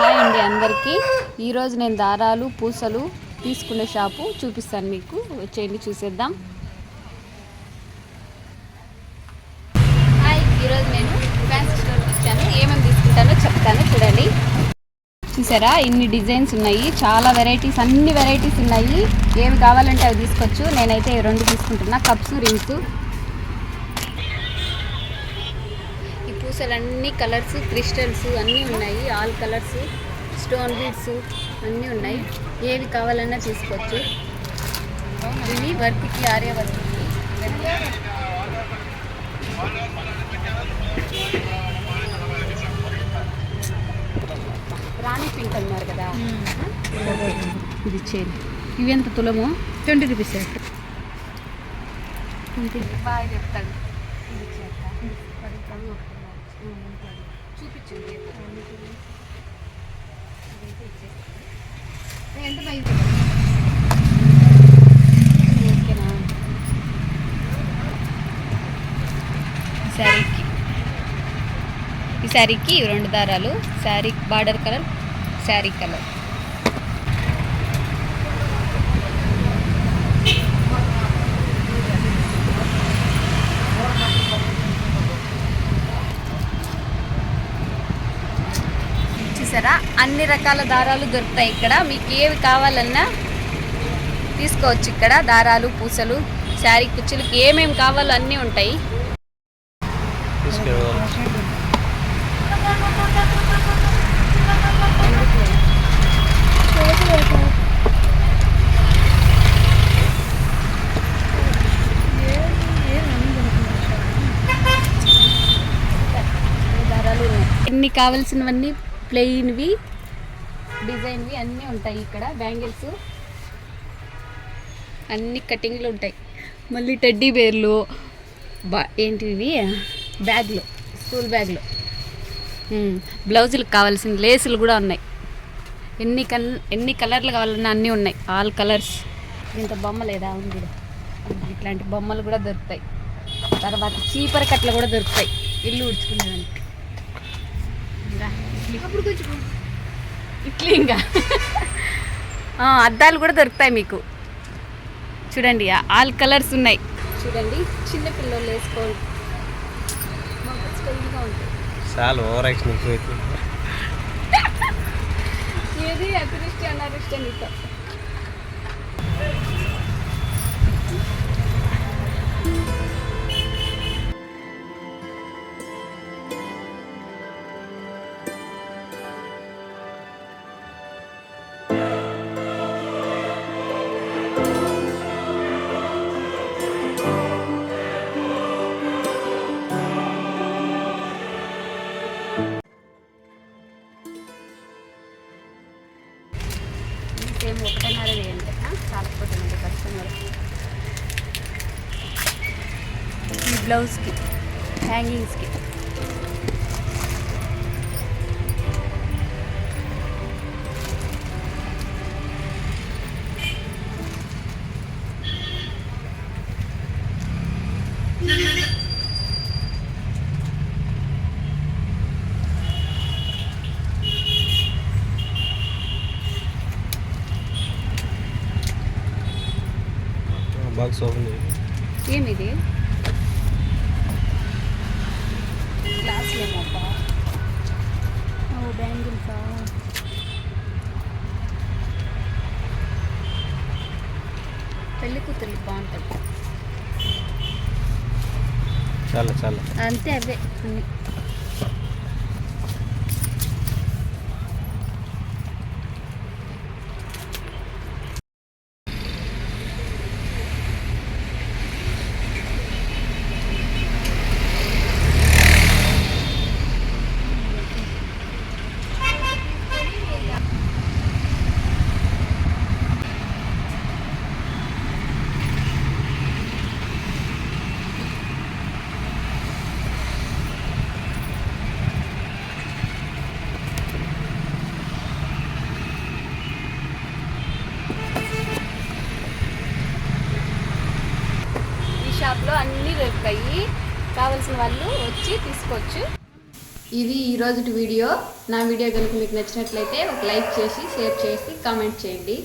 Hi అండి అందరికీ. ఈరోజు నేను దారాలు పూసలు తీసుకునే షాపు చూపిస్తాను మీకు. వచ్చేయండి చూసేద్దాం. హాయ్, ఈరోజు నేను ఫ్యాన్సీ స్టోర్కి వచ్చాను. ఏమేమి తీసుకుంటానో చెప్తాను చూడండి. చూసారా, ఇన్ని డిజైన్స్ ఉన్నాయి, చాలా వెరైటీస్, అన్ని వెరైటీస్ ఉన్నాయి. ఏమి కావాలంటే అవి తీసుకోవచ్చు. నేనైతే 2 తీసుకుంటున్నా, కప్స్ రింగ్స్. ఈ పూసలు అన్ని కలర్స్, క్రిస్టల్స్ అన్నీ ఉన్నాయి. ఆల్ కలర్స్, స్టోన్ బీడ్స్ అన్నీ ఉన్నాయి. ఏవి కావాలన్నా తీసుకోవచ్చు. ఇవి వర్క్కి, ఆర్య వర్క్కి. రాణి పింక్ అన్నారు కదా, ఇది ఇచ్చేది. ఇవి ఎంత తులము? 20 రూపీస్. బాగా చెప్తాడు. చూపించండి ఎంత బయట. ఓకేనా? ఈ శారీకి 2 దారాలు. Sari border colour, sari colour. చూసారా, అన్ని రకాల దారాలు దొరుకుతాయి ఇక్కడ. మీకు ఏవి కావాలన్నా తీసుకోవచ్చు. ఇక్కడ దారాలు, పూసలు, శారీ కుచ్చులకి ఏమేమి కావాలో అన్నీ ఉంటాయి. దారాలు ఎన్ని కావాల్సినవన్నీ, ప్లెయిన్వి, డిజైన్వి అన్నీ ఉంటాయి ఇక్కడ. బ్యాంగిల్స్ అన్ని కటింగ్లు ఉంటాయి. మళ్ళీ టెడ్డీ బేర్లు, ఏంటివి, బ్యాగ్లు, స్కూల్ బ్యాగ్లు, బ్లౌజులకు కావాల్సిన లేసులు కూడా ఉన్నాయి. ఎన్ని కలర్లు కావాలన్నా అన్నీ ఉన్నాయి. All colours. ఇంత బొమ్మ లేదా ఉంది, ఇట్లాంటి బొమ్మలు కూడా దొరుకుతాయి. తర్వాత చీపర కట్టలు కూడా దొరుకుతాయి ఇల్లు ఉడుచుకునేదానికి. ఇట్లా ఇంకా అద్దాలు కూడా దొరుకుతాయి మీకు. చూడండి, ఆల్ కలర్స్ ఉన్నాయి. చూడండి, చిన్న పిల్లలు వేసుకోండి, స్టైల్గా ఉంటాయి. ఏది అతిరిష్టి అనారిష్టి నీతో. సేమ్ 1.5 వేయండి, చాలకపోతుంది కస్టమర్. ఈ బ్లౌజ్కి, హ్యాంగింగ్స్కి బాక్స్ ఓపెన్ చేయండి. ఏమిది? గ్లాస్ ఏమబ్బా? బ్యాంగిల్సా? పెళ్లి కూతురు బాగుంటుంది. చాలా అంతే, అవే అన్నీ. షాప్లో అన్నీ దొరుకుతాయి. కావాల్సిన వాళ్ళు వచ్చి తీసుకోవచ్చు. ఇది ఈరోజు వీడియో. నా వీడియో కనుక మీకు నచ్చినట్లయితే ఒక లైక్ చేసి షేర్ చేసి కామెంట్ చేయండి.